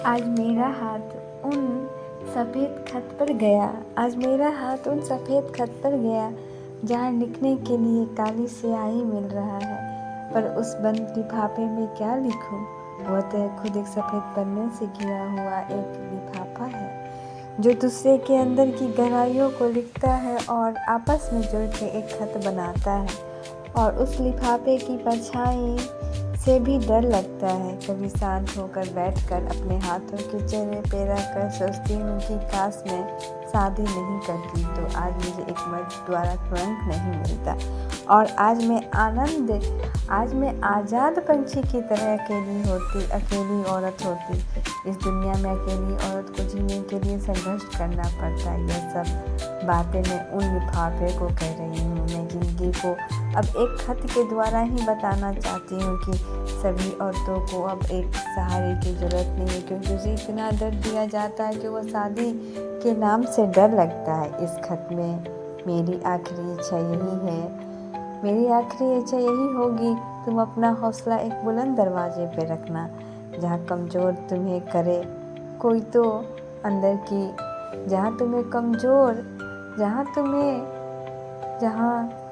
आज मेरा हाथ उन सफ़ेद खत पर गया। आज मेरा हाथ उन सफ़ेद खत पर गया जहाँ लिखने के लिए काली स्याही मिल रहा है, पर उस बंद लिफाफे में क्या लिखूं? वह तो खुद एक सफ़ेद पन्ने से घिरा हुआ एक लिफाफा है जो दूसरे के अंदर की गहराइयों को लिखता है और आपस में जुड़ के एक खत बनाता है। और उस लिफाफे की परछाई से भी डर लगता है। कभी शांत होकर बैठकर अपने हाथों के चेहरे पे रख कर सोचती हूँ कि काश मैं शादी नहीं करती तो आज मुझे एक मर्द द्वारा तुरंत नहीं मिलता, और आज मैं आज़ाद पंछी की तरह अकेली औरत होती। इस दुनिया में अकेली औरत को जीने के लिए संघर्ष करना पड़ता है। यह सब बातें मैं उन लिफाफे को कह रही हूँ। मैं जिंदगी को अब एक खत के द्वारा ही बताना चाहती हूँ कि सभी औरतों को अब एक सहारे की ज़रूरत नहीं है, क्योंकि उसे इतना दर्द दिया जाता है कि वह शादी के नाम से डर लगता है। इस खत में मेरी आखिरी इच्छा यही होगी, तुम अपना हौसला एक बुलंद दरवाजे पे रखना। जहाँ कमज़ोर तुम्हें करे कोई तो अंदर की जहाँ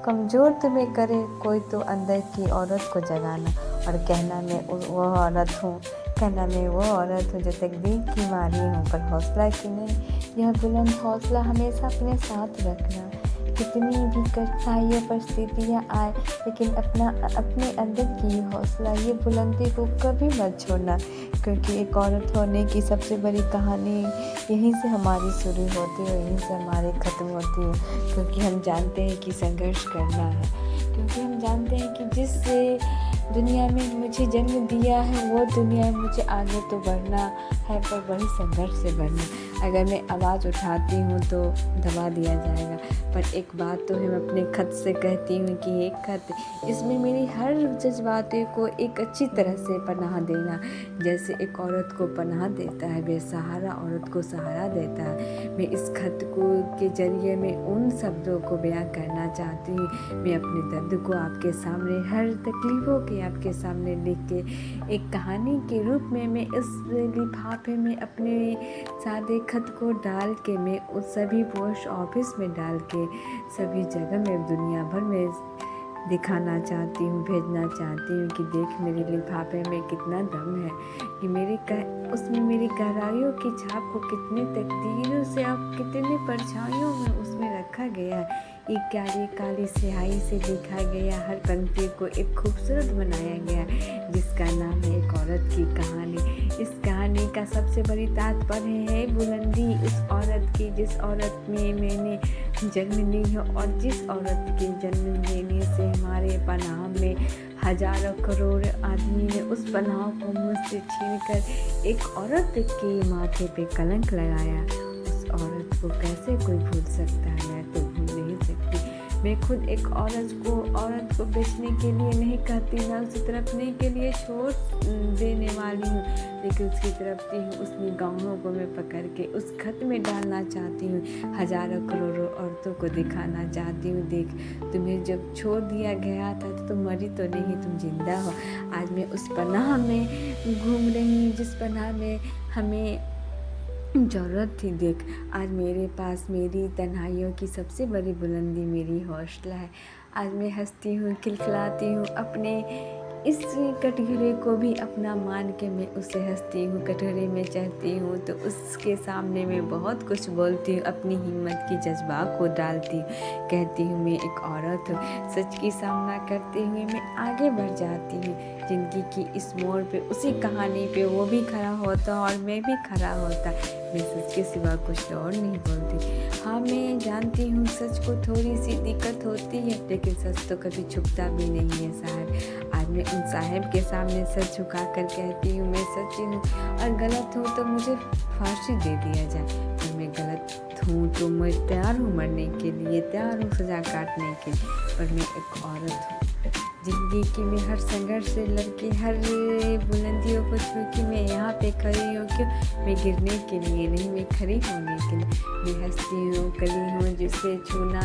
कमज़ोर तुम्हें करे कोई तो अंदर की औरत को जगाना, और कहना मैं वो औरत हूँ जो तकदीर की मारी हूँ, पर हौसला की नहीं। यह बुलंद हौसला हमेशा अपने साथ रखना। कितनी भी कठिनाइयाँ परिस्थितियाँ आए, लेकिन अपने अंदर की हौसला, ये बुलंदी को कभी मत छोड़ना, क्योंकि एक औरत होने की सबसे बड़ी कहानी यहीं से हमारी शुरू होती है, यहीं से हमारी ख़त्म होती है। क्योंकि हम जानते हैं कि संघर्ष करना है, क्योंकि हम जानते हैं कि जिस दुनिया में मुझे जन्म दिया है वो दुनिया में मुझे आगे तो बढ़ना है, पर बड़ी संघर्ष से बढ़ना। अगर मैं आवाज़ उठाती हूँ तो दबा दिया जाएगा, पर एक बात तो मैं अपने खत से कहती हूँ कि एक खत, इसमें मेरी हर जज्बातों को एक अच्छी तरह से पनाह देना। जैसे एक औरत को पनाह देता है, बेसहारा औरत को सहारा देता है। मैं इस खत के जरिए मैं उन शब्दों को बयां करना चाहती हूँ। मैं अपने दर्द को आपके सामने, हर तकलीफ़ों के आपके सामने लिख के एक कहानी के रूप में मैं इस लिफाफे में अपने सादे खत को डाल के मैं उस सभी पोस्ट ऑफिस में डाल के सभी जगह में दुनिया भर में दिखाना चाहती हूँ, भेजना चाहती हूँ कि देख मेरे लिफाफे में कितना दम है, कि उसमें मेरी गहराइयों की छाप को कितने तकदीरों से और कितने परछाइयों में उसमें रखा गया है। एक काली स्याही से लिखा गया हर पंक्ति को एक खूबसूरत बनाया गया, जिसका नाम है एक औरत की कहानी। इस कहानी का सबसे बड़ी तात्पर्य है बुलंदी उस औरत की जिस औरत में मैंने जन्म ली हो, और जिस औरत के जन्म लेने से हमारे पनाह में हजारों करोड़ आदमी ने उस पनाह को मुझसे छीनकर एक औरत के माथे पे कलंक लगाया। उस औरत को कैसे कोई भूल सकता है? मैं तो भूल नहीं सकती। मैं खुद एक औरत को बेचने के लिए नहीं कहती, ना उसी तरफने के लिए छोड़ देने वाली हूँ, लेकिन उसकी तरफती हूँ। उस निगाहों को मैं पकड़ के उस खत में डालना चाहती हूँ। हजारों करोड़ों औरतों को दिखाना चाहती हूँ, देख तुम्हें जब छोड़ दिया गया था तो तुम मरी तो नहीं, तुम जिंदा हो। आज मैं उस पनाह में घूम रही हूँ जिस पनाह में हमें ज़रूरत थी। देख आज मेरे पास मेरी तन्हाइयों की सबसे बड़ी बुलंदी मेरी हौसला है। आज मैं हंसती हूँ, खिलखिलाती हूँ, अपने इस कटघरे को भी अपना मान के मैं उससे हंसती हूँ। कटघरे में चढ़ती हूँ तो उसके सामने मैं बहुत कुछ बोलती हूँ, अपनी हिम्मत की जज्बा को डालती हूँ, कहती हूँ मैं एक औरत हूँ। सच की सामना करते हुए मैं आगे बढ़ जाती हूँ। जिंदगी की इस मोड़ पे उसी कहानी पे वो भी खड़ा होता और मैं भी खड़ा होता। मैं सच के सिवा कुछ और नहीं बोलती। हाँ मैं जानती हूँ सच को थोड़ी सी दिक्कत होती है, लेकिन सच तो कभी छुपता भी नहीं है साहब। आज मैं उन साहब के सामने सच झुका कर कहती हूँ मैं सच्ची हूँ, और गलत हूँ तो मुझे फांसी दे दिया जाए। और मैं गलत हूँ तो मैं तैयार हूँ मरने के लिए, तैयार हूँ सज़ा काटने के लिए, पर मैं एक औरत हूँ। ज़िंदगी की मैं हर संघर्ष से लड़के हर बुलंदियों को छू के मैं यहाँ पे खड़ी हूँ। क्यों? मैं गिरने के लिए नहीं, मैं खड़ी होने के लिए। मैं हँसती हूँ, कली हूँ जिसे छूना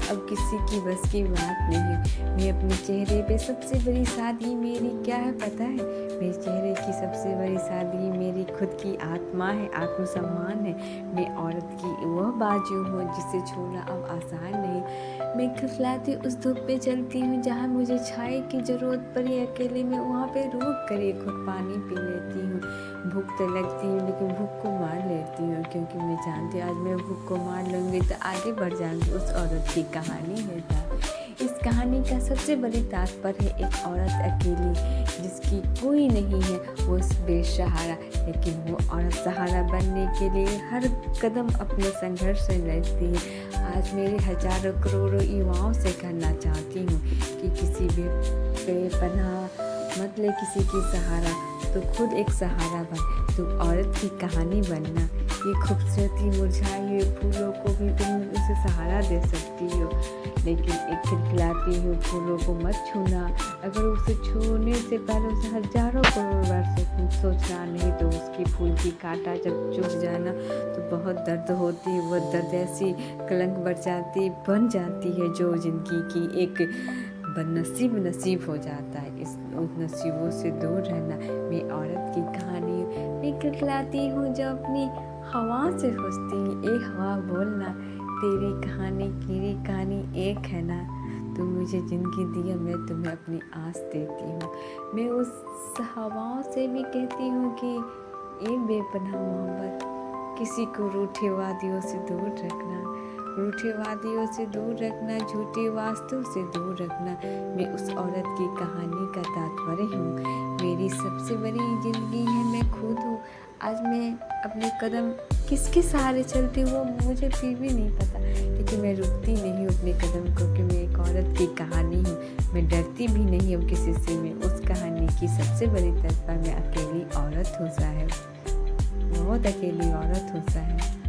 अब किसी की बस की बात नहीं। मैं अपने चेहरे पे सबसे बड़ी शादी मेरी क्या है पता है? मेरे चेहरे की सबसे बड़ी शादी मेरी खुद की आत्मा है, आत्मसम्मान है। मैं औरत की वह बाजू हूँ जिसे छूना अब आसान नहीं। मैं खिलखिलाती उस धूप पे चलती हूँ जहाँ मुझे छाए की ज़रूरत पड़ी अकेले में, वहाँ पे रुक कर एक घुट पानी पी लेती हूँ। भूख तो लगती है लेकिन भूख को मार लेती हूँ, क्योंकि मैं जानती हूँ आज मैं भूख को मार लूँगी तो आगे बढ़ जाऊँगी। उस औरत की कहानी है इस कहानी का सबसे बड़ी तात्पर्य है एक औरत अकेली जिसकी कोई नहीं है, वो बेसहारा, लेकिन वो औरत सहारा बनने के लिए हर कदम अपने संघर्ष से लड़ती है। आज मेरे हजारों करोड़ों युवाओं से कहना चाहती हूँ कि किसी भी बेपनाह मत ले किसी की सहारा, तो खुद एक सहारा बन। तुम औरत की कहानी बनना। ये खूबसूरती मुरझाए हुए फूलों को भी तुम उसे सहारा दे सकती हो, लेकिन एक खिलखिलाती हुई फूलों को मत छूना। अगर उसे छूने से पहले उसे हजारों करोड़ बार सोचना, नहीं तो उसकी फूल की कांटा जब चुभ जाना तो बहुत दर्द होती है। वह दर्द ऐसी कलंक बन जाती है जो जिंदगी की एक नसीब हो जाता है। उस नसीबों से दूर रहना। मैं औरत की कहानी मैं खिलखिलाती हूँ जो अपनी हवा से हंसती है। ए हवा बोलना, तेरी कहानी एक है ना। तुम मुझे जिंदगी दिया, मैं तुम्हें अपनी आस देती हूँ। मैं उस हवाओं से भी कहती हूँ कि ये बेपनाह मोहब्बत किसी को रूठे वादियों से दूर रखना, झूठे वास्तव से दूर रखना। मैं उस औरत की कहानी का तात्पर्य हूँ। मेरी सबसे बड़ी जिंदगी है, मैं खुद हूँ। आज मैं अपने कदम किसके सहारे चलती हूँ वो मुझे फिर भी नहीं पता, लेकिन मैं रुकती नहीं हूँ अपने कदम को, कि मैं एक औरत की कहानी हूँ। मैं डरती भी नहीं हूँ किसी से। मैं उस कहानी की सबसे बड़ी तरफ मैं अकेली औरत हूँ साहब, बहुत अकेली औरत हूँ साहब।